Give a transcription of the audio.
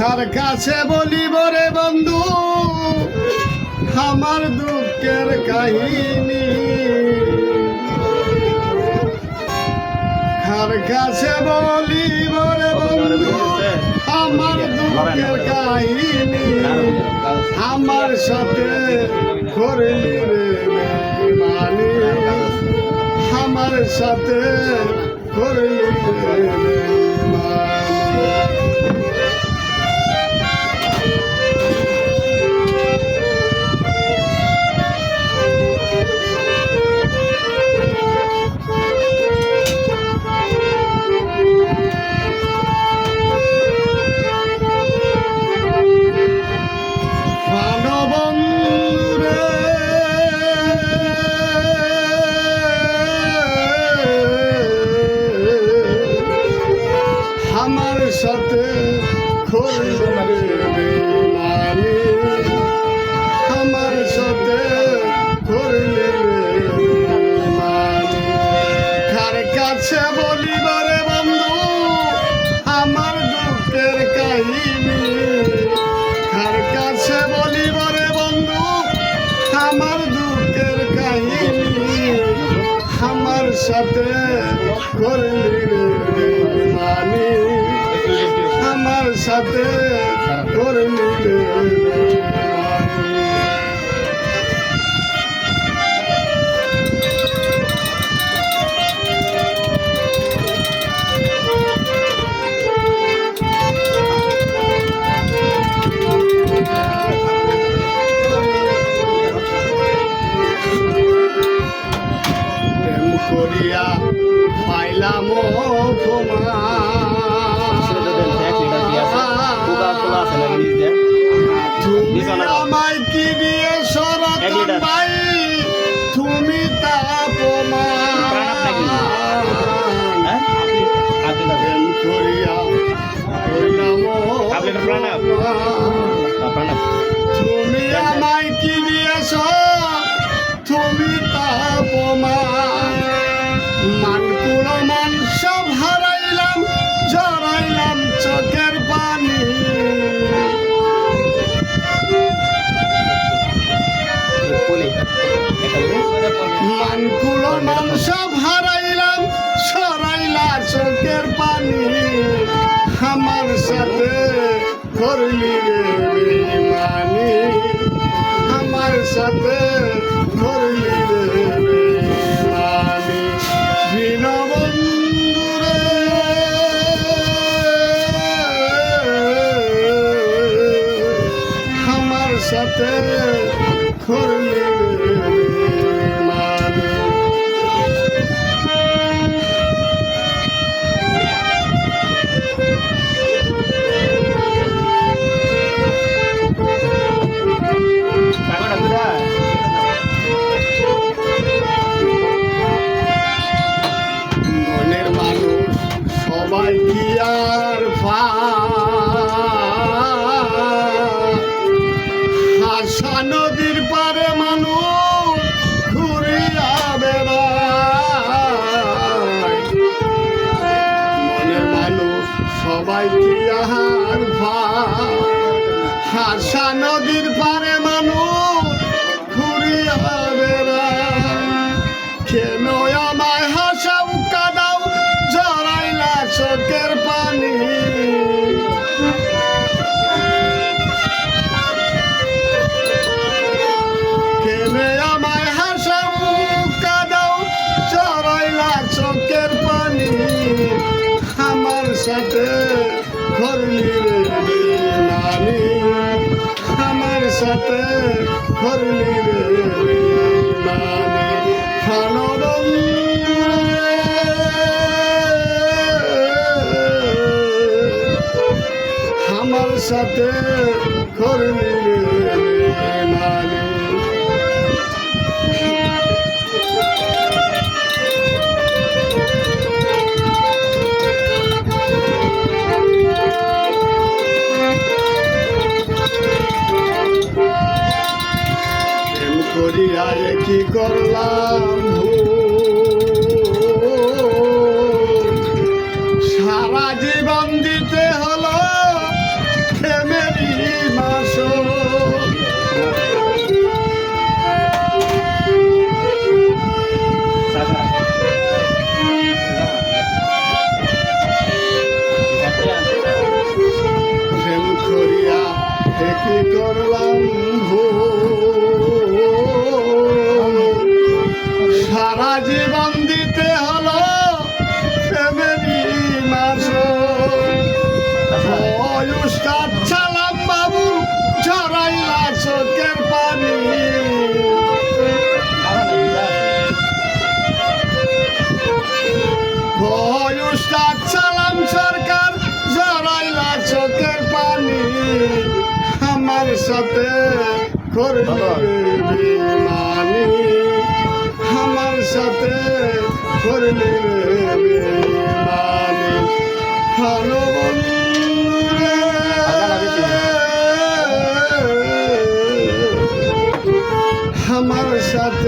কার কাছে বলিব রে বন্ধু আমার দুঃখের কাহিনী, কার কাছে বলিব রে বন্ধু আমার দুঃখের কাহিনী, আমার সাথে করলি রে বেঈমানি, আমার সাথে করলি রে আমার সাথে করলি রে বেঈমানি, আমার সাথে করলি রে বেঈমানি। কার কাছে বলিব রে বন্ধু আমার দুঃখের কাহিনী, কার কাছে বলিব রে বন্ধু আমার দুঃখের কাহিনী, আমার সাথে করলি রে বেঈমানি, আমার সাথে করলি রে বেঈমানি। প্রেম করিয়া পাইলাম তুমি আমায় কি দিয়ে সরতন ভাই, তুমি তাপমান প্রেম করিয়া পাইলাম, তুমি আমায় কি দিয়েছ তুমি তাপমান, মানকুড়ো মান সব হারাইলাম, জড়াইলাম চোখের পানি, মানকুড়ো মান সব হারাইলাম, সরাইলা চোখের পানি, আমার সাথে করলি রে বেঈমানি, আমার সাথে করলি রে বেঈমানি। দীনবন্ধু রে আমার সাথে করলি রে বেঈমানি। মনের মানুষ সবাই কি আর হাসা নদীর পারে মানুষ ঘুরিয়া বেড়ায়, মনের মানুষ সবাই কি আর হাসা নদীর পারে মানুষ ঘুরিয়া বেড়ায়, কেন আমায় হাসাও কাদাও জড়াইলা চোখের পানি, কেন আমায় হাসাও কাদাও জড়াইলা চোখের পানি, আমার সাথে করলি রে বেঈমানি, আমার সাথে করলি রে বেঈমানি। আমার সাথে করলি রে বেঈমানি। প্রেম করিয়া কি করলাম সারা জীবন দিতে হলো উস্তাদ সালাম সরকার জড়াইলা চোখের পানি আমার সাথে করলি বেমানি আমার সাথে করলি বেমানি হলো বন্ধুরে আমার সাথে